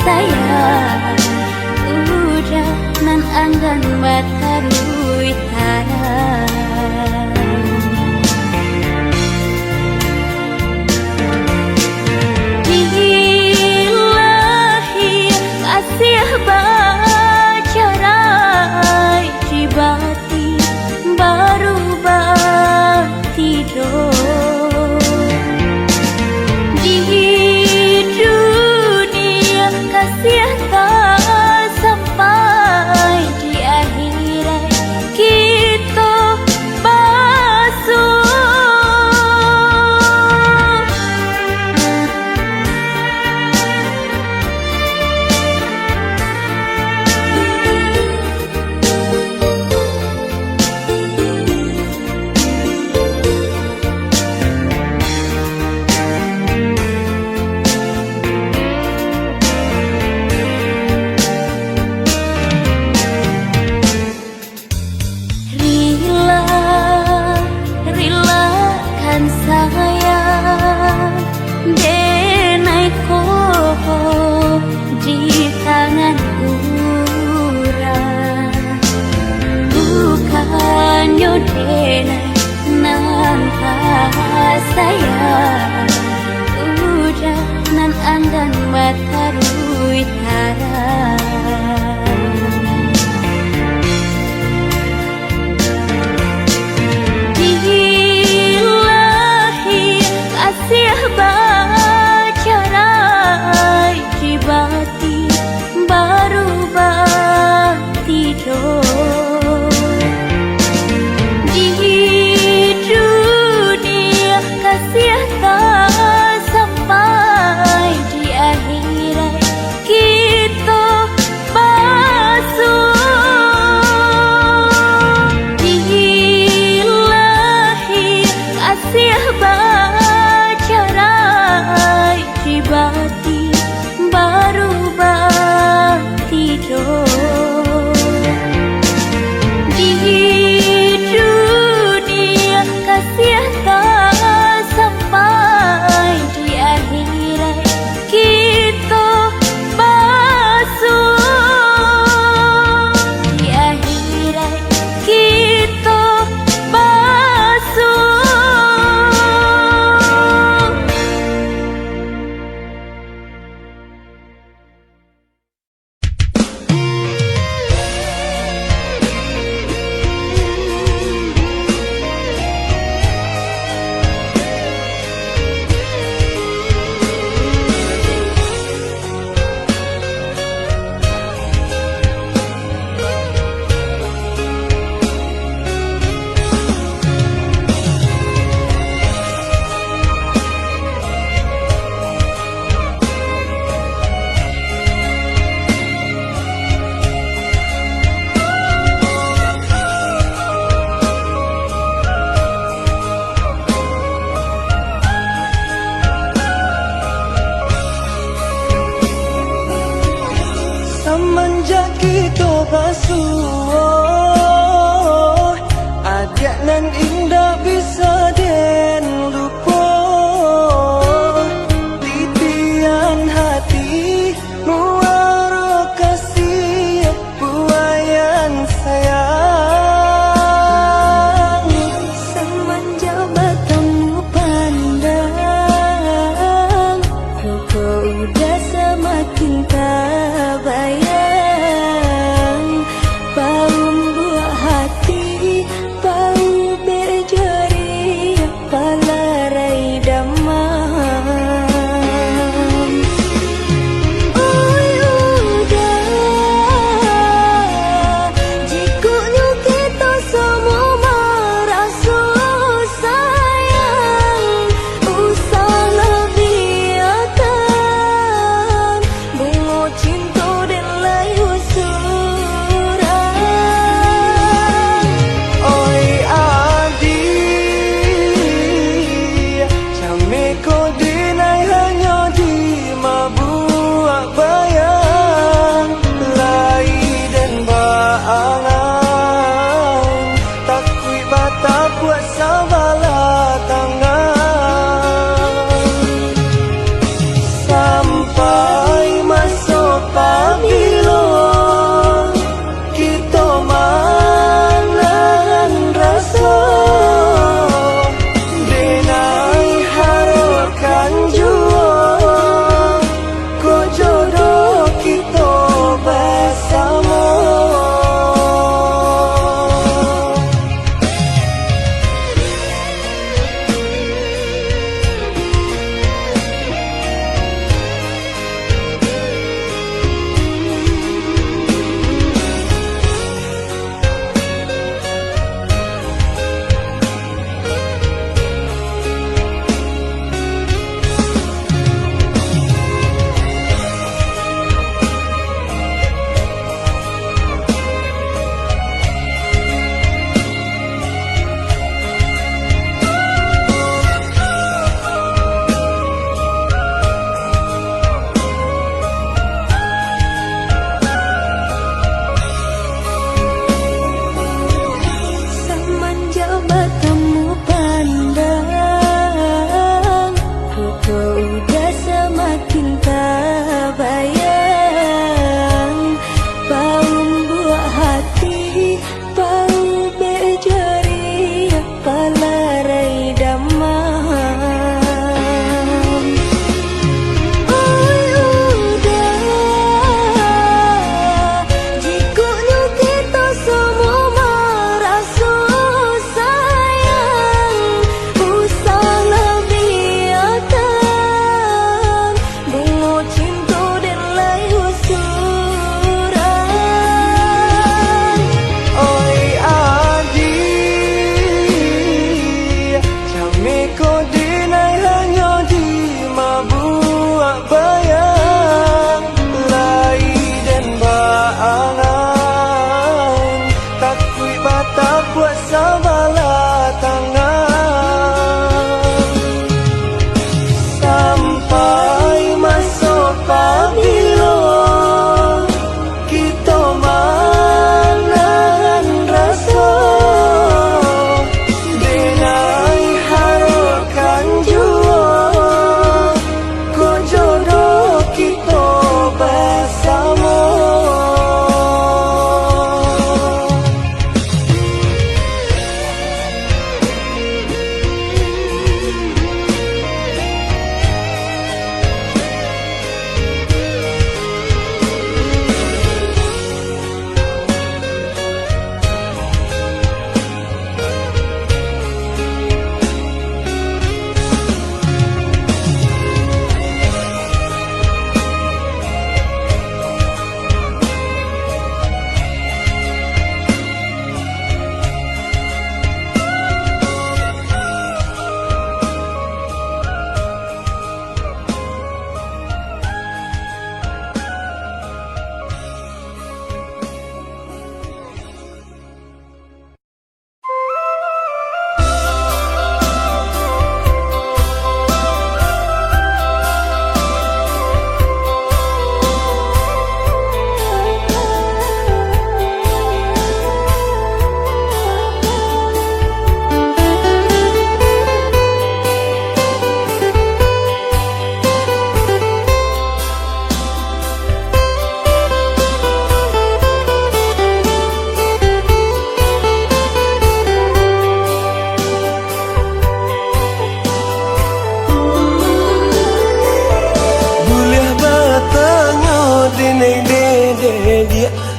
sayang udah nan anggan batarui harang ilahi kasih bacarai di bati baru tidur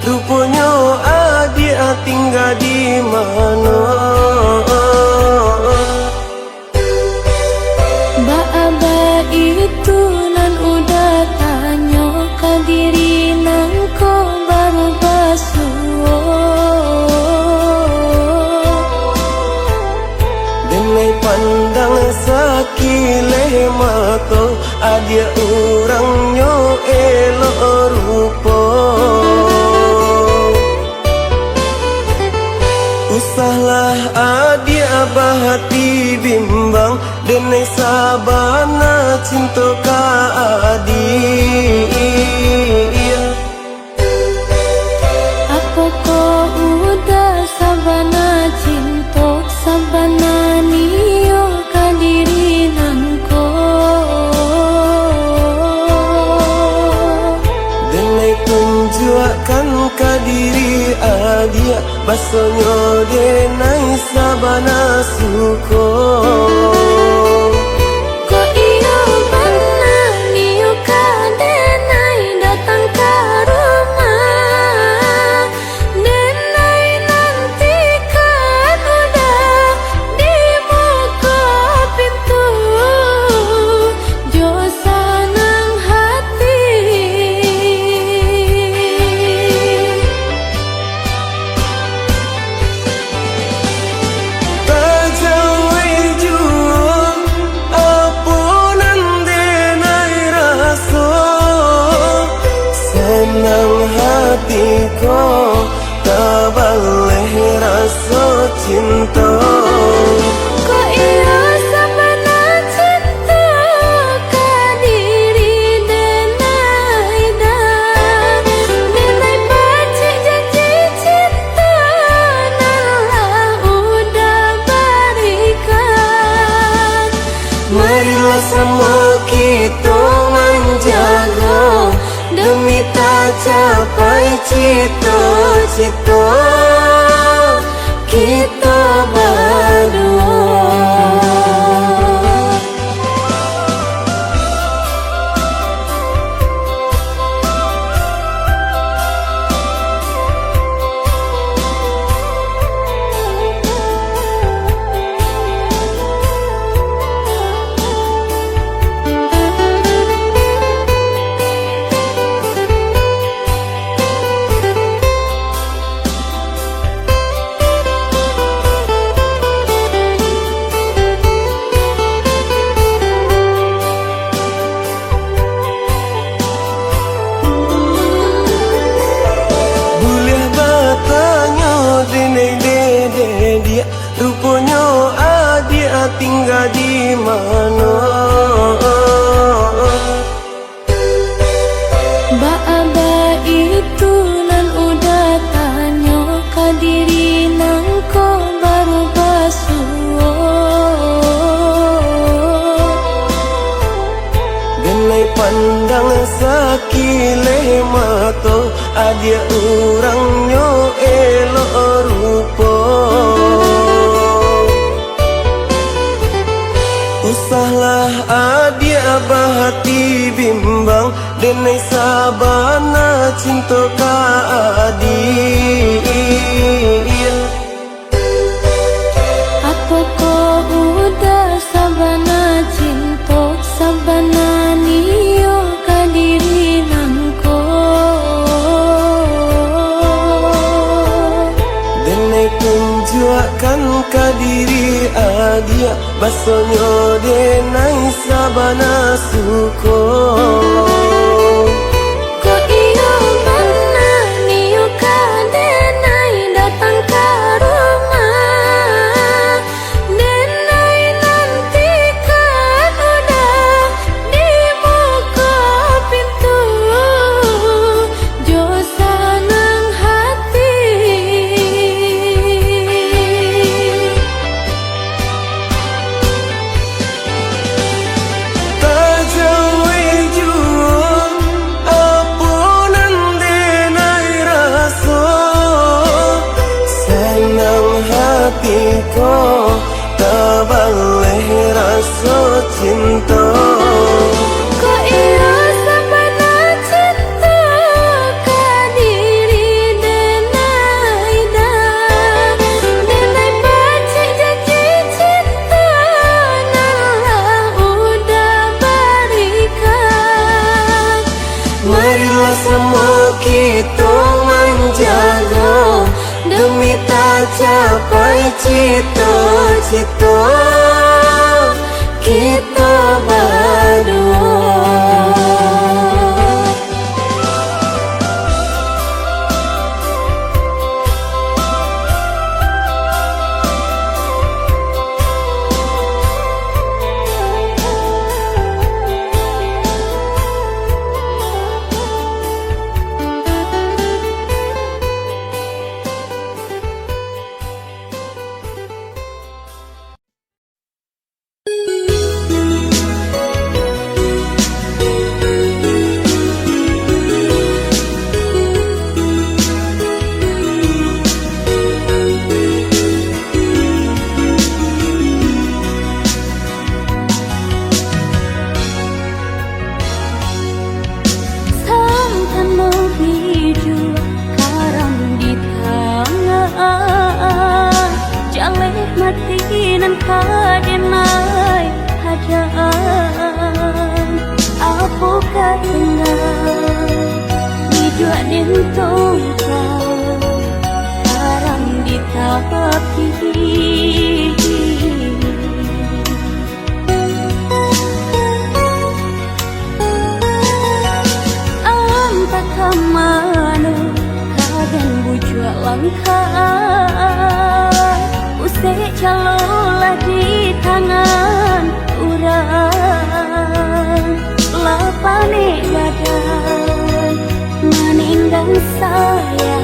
rupanya adik tinggal di mana. Ba itu nan udah tanya ke diri nang ko baru basuo. Denai pandang sakile mata adik orangnya elok rupa. Usahlah adik hati bimbang denai sabana cinta ka adik. Apa ko udah sabana cinta sabana niyo ka diri nangko. Denai tunjukkan ka diri adik basonyo denai sabana suko. Ko iyo mana niyo ka denai datang ke rumah. Denai nantikan udah di muka pintu. Jo sanang hati. Senang hatiku tak boleh rasa cinta. Ko iyo sabana cinta ka diri denai dah. Denai pacik janji cinta nalah udah berikan. Marilah semua kita menjaga demi tak capai cita-cita kita berdua. Rupanya adik tinggal di mana. Ba itu nan udah tanya ke diri nang ko baru basuo. Denai pandang sakile mata adik orangnya elok rupa. Usahlah adik hati bimbang denai sabana cinta ka adik. Apa ko udah sabana cinta sabana niyo ka diri nangko. Denai tunjukkan ka diri adik basonyo denai sabana suko. Ko iyo mana niyo ka denai datang ke rumah. Denai nantikan udah di muka pintu. Jo sanang hati. Tak jauh jua cita-cita kita berdua. Lapane badan meninggal saya